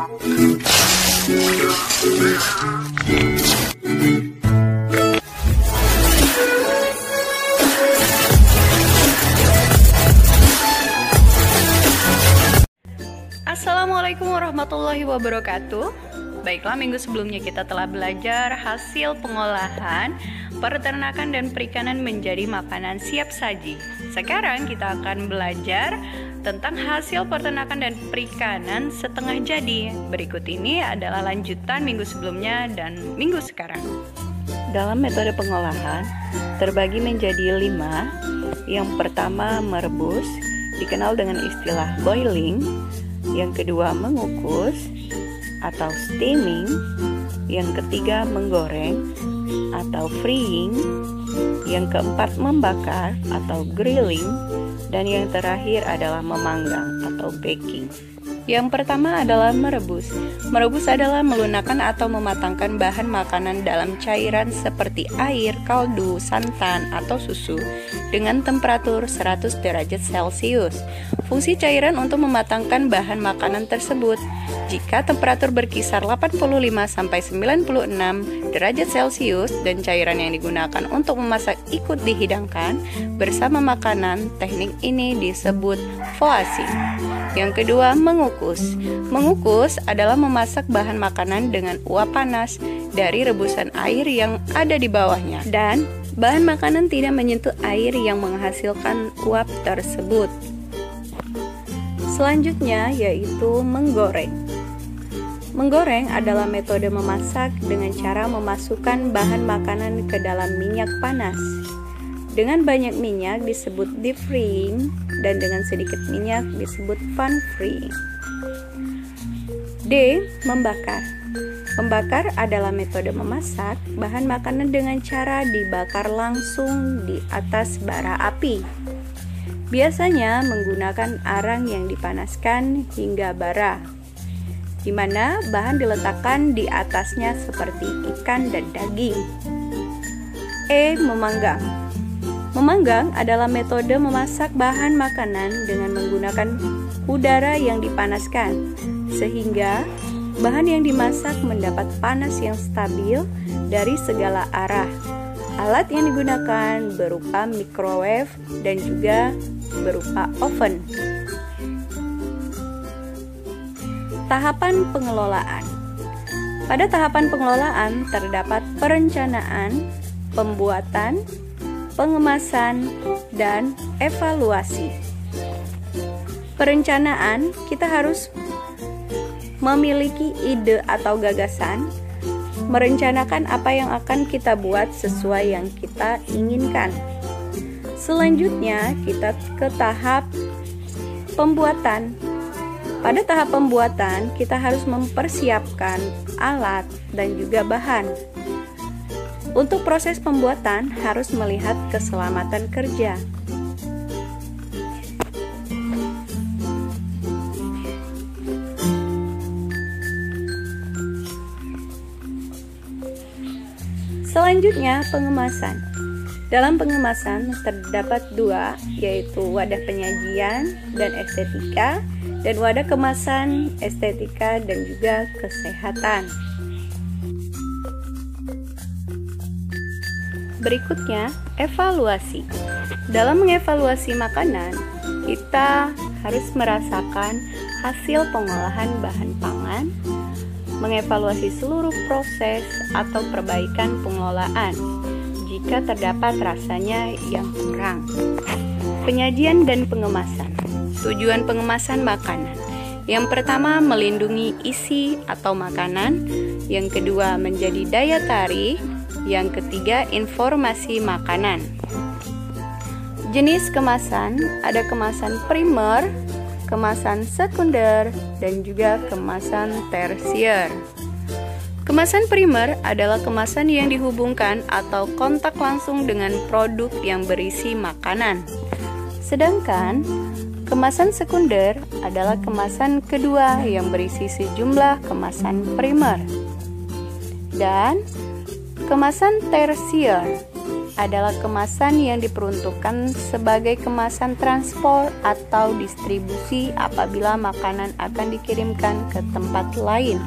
Assalamualaikum warahmatullahi wabarakatuh. Baiklah, minggu sebelumnya kita telah belajar hasil pengolahan peternakan dan perikanan menjadi makanan siap saji. Sekarang kita akan belajar tentang hasil peternakan dan perikanan setengah jadi. Berikut ini adalah lanjutan minggu sebelumnya dan minggu sekarang. Dalam metode pengolahan terbagi menjadi 5. Yang pertama merebus, dikenal dengan istilah boiling. Yang kedua mengukus atau steaming. Yang ketiga menggoreng atau frying. Yang keempat membakar atau grilling. Dan yang terakhir adalah memanggang atau baking. Yang pertama adalah merebus. Merebus adalah melunakkan atau mematangkan bahan makanan dalam cairan seperti air, kaldu, santan, atau susu dengan temperatur 100 derajat Celcius. Fungsi cairan untuk mematangkan bahan makanan tersebut. Jika temperatur berkisar 85-96 derajat Celcius dan cairan yang digunakan untuk memasak ikut dihidangkan bersama makanan, teknik ini disebut foasi. Yang kedua, mengukus. Mengukus adalah memasak bahan makanan dengan uap panas dari rebusan air yang ada di bawahnya, dan bahan makanan tidak menyentuh air yang menghasilkan uap tersebut. Selanjutnya yaitu menggoreng. Menggoreng adalah metode memasak dengan cara memasukkan bahan makanan ke dalam minyak panas. Dengan banyak minyak disebut deep frying, dan dengan sedikit minyak disebut pan frying. D. Membakar. Membakar adalah metode memasak bahan makanan dengan cara dibakar langsung di atas bara api. Biasanya menggunakan arang yang dipanaskan hingga bara, di mana bahan diletakkan di atasnya seperti ikan dan daging. E. Memanggang. Memanggang adalah metode memasak bahan makanan dengan menggunakan udara yang dipanaskan, sehingga bahan yang dimasak mendapat panas yang stabil dari segala arah. Alat yang digunakan berupa microwave dan juga berupa oven. Tahapan pengelolaan. Pada tahapan pengelolaan terdapat perencanaan, pembuatan, pengemasan, dan evaluasi. Perencanaan, kita harus memiliki ide atau gagasan, merencanakan apa yang akan kita buat sesuai yang kita inginkan. Selanjutnya, kita ke tahap pembuatan. Pada tahap pembuatan, kita harus mempersiapkan alat dan juga bahan. Untuk proses pembuatan harus melihat keselamatan kerja. Selanjutnya, pengemasan. Dalam pengemasan terdapat 2, yaitu wadah penyajian dan estetika, dan wadah kemasan, estetika, dan juga kesehatan. Berikutnya, evaluasi. Dalam mengevaluasi makanan, kita harus merasakan hasil pengolahan bahan pangan, mengevaluasi seluruh proses atau perbaikan pengelolaan jika terdapat rasanya yang kurang. Penyajian dan pengemasan. Tujuan pengemasan makanan. Yang pertama, melindungi isi atau makanan. Yang kedua, menjadi daya tarik. Yang ketiga, informasi makanan. Jenis kemasan, ada kemasan primer, kemasan sekunder, dan juga kemasan tersier. Kemasan primer adalah kemasan yang dihubungkan atau kontak langsung dengan produk yang berisi makanan. Sedangkan kemasan sekunder adalah kemasan kedua yang berisi sejumlah kemasan primer. Dan kemasan tersier adalah kemasan yang diperuntukkan sebagai kemasan transport atau distribusi apabila makanan akan dikirimkan ke tempat lain.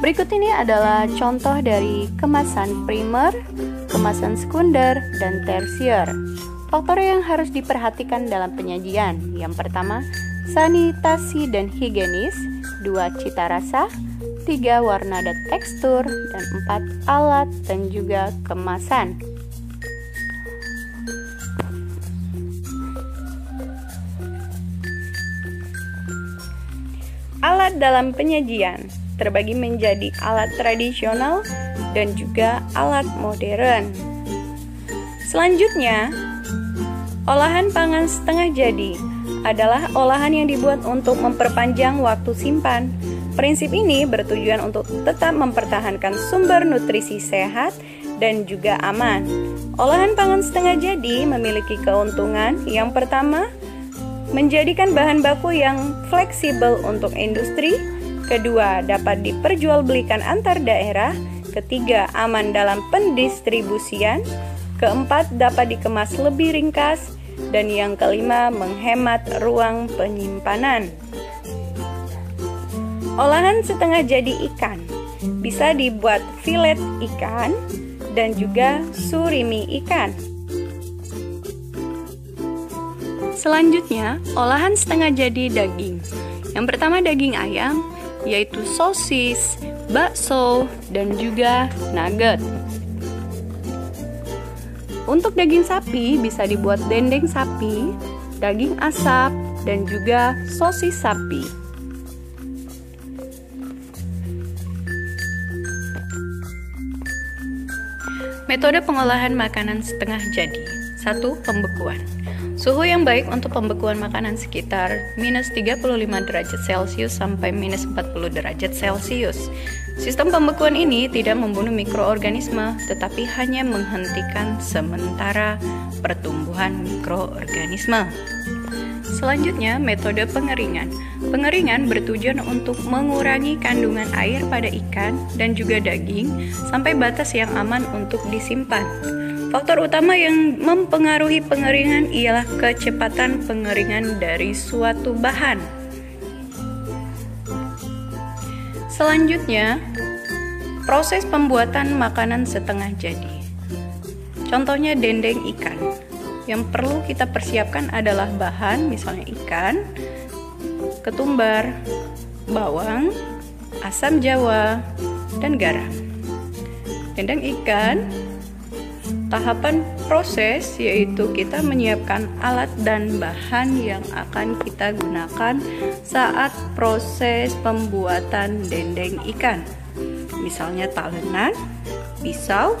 Berikut ini adalah contoh dari kemasan primer, kemasan sekunder, dan tersier. Faktor yang harus diperhatikan dalam penyajian. Yang pertama, sanitasi dan higienis. 2, cita rasa. 3, warna dan tekstur. Dan 4, alat dan juga kemasan. Alat dalam penyajian terbagi menjadi alat tradisional dan juga alat modern. Selanjutnya, olahan pangan setengah jadi adalah olahan yang dibuat untuk memperpanjang waktu simpan. Prinsip ini bertujuan untuk tetap mempertahankan sumber nutrisi sehat dan juga aman. Olahan pangan setengah jadi memiliki keuntungan. Yang pertama, menjadikan bahan baku yang fleksibel untuk industri. Kedua, dapat diperjualbelikan antar daerah. Ketiga, aman dalam pendistribusian. Keempat, dapat dikemas lebih ringkas. Dan yang kelima, menghemat ruang penyimpanan. Olahan setengah jadi ikan bisa dibuat filet ikan dan juga surimi ikan. Selanjutnya, olahan setengah jadi daging. Yang pertama daging ayam, yaitu sosis, bakso, dan juga nugget. Untuk daging sapi bisa dibuat dendeng sapi, daging asap, dan juga sosis sapi. Metode pengolahan makanan setengah jadi. 1. Pembekuan. Suhu yang baik untuk pembekuan makanan sekitar minus 35 derajat Celcius sampai minus 40 derajat Celcius. Sistem pembekuan ini tidak membunuh mikroorganisme, tetapi hanya menghentikan sementara pertumbuhan mikroorganisme. Selanjutnya, metode pengeringan. Pengeringan bertujuan untuk mengurangi kandungan air pada ikan dan juga daging sampai batas yang aman untuk disimpan. Faktor utama yang mempengaruhi pengeringan ialah kecepatan pengeringan dari suatu bahan. Selanjutnya, proses pembuatan makanan setengah jadi. Contohnya dendeng ikan. Yang perlu kita persiapkan adalah bahan, misalnya ikan, ketumbar, bawang, asam jawa, dan garam. Dendeng ikan, tahapan proses yaitu kita menyiapkan alat dan bahan yang akan kita gunakan saat proses pembuatan dendeng ikan. Misalnya talenan, pisau.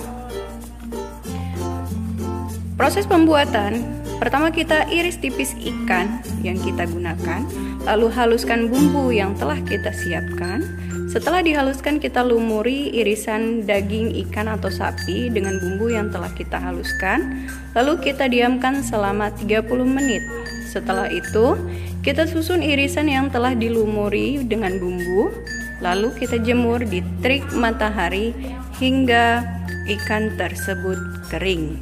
Proses pembuatan, pertama kita iris tipis ikan yang kita gunakan, lalu haluskan bumbu yang telah kita siapkan. Setelah dihaluskan, kita lumuri irisan daging ikan atau sapi dengan bumbu yang telah kita haluskan, lalu kita diamkan selama 30 menit. Setelah itu, kita susun irisan yang telah dilumuri dengan bumbu, lalu kita jemur di terik matahari hingga ikan tersebut kering.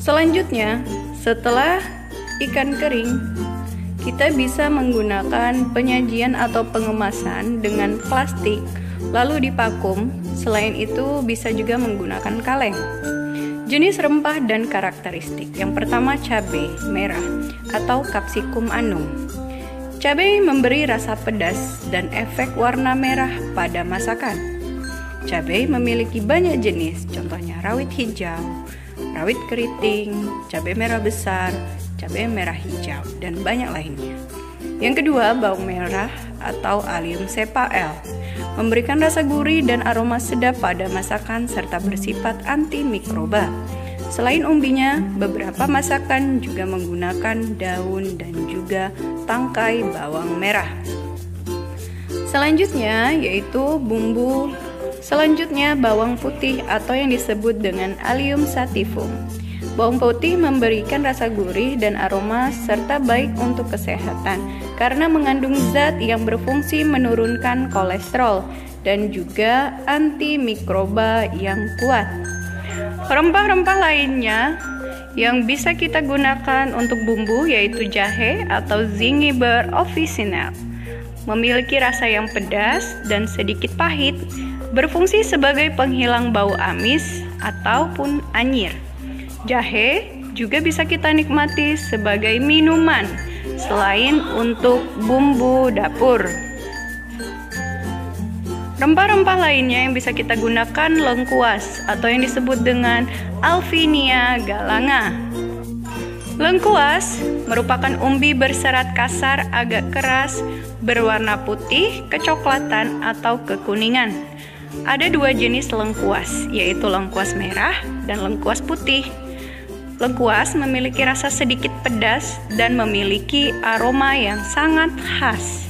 Selanjutnya, setelah ikan kering, kita bisa menggunakan penyajian atau pengemasan dengan plastik lalu divakum. Selain itu, bisa juga menggunakan kaleng. Jenis rempah dan karakteristik. Yang pertama, cabai merah atau capsicum annum. Cabai memberi rasa pedas dan efek warna merah pada masakan. Cabai memiliki banyak jenis, contohnya rawit hijau, rawit keriting, cabai merah besar, cabai merah hijau, dan banyak lainnya. Yang kedua, bawang merah atau Allium cepa L. Memberikan rasa gurih dan aroma sedap pada masakan serta bersifat antimikroba. Selain umbinya, beberapa masakan juga menggunakan daun dan juga tangkai bawang merah. Selanjutnya yaitu bumbu. Selanjutnya bawang putih atau yang disebut dengan Allium sativum. Bawang putih memberikan rasa gurih dan aroma serta baik untuk kesehatan karena mengandung zat yang berfungsi menurunkan kolesterol dan juga antimikroba yang kuat. Rempah-rempah lainnya yang bisa kita gunakan untuk bumbu yaitu jahe atau zingiber officinal. Memiliki rasa yang pedas dan sedikit pahit, berfungsi sebagai penghilang bau amis ataupun anyir. Jahe juga bisa kita nikmati sebagai minuman selain untuk bumbu dapur. Rempah-rempah lainnya yang bisa kita gunakan lengkuas atau yang disebut dengan Alpinia galanga. Lengkuas merupakan umbi berserat kasar agak keras berwarna putih, kecoklatan atau kekuningan. Ada dua jenis lengkuas, yaitu lengkuas merah dan lengkuas putih. Lengkuas memiliki rasa sedikit pedas dan memiliki aroma yang sangat khas.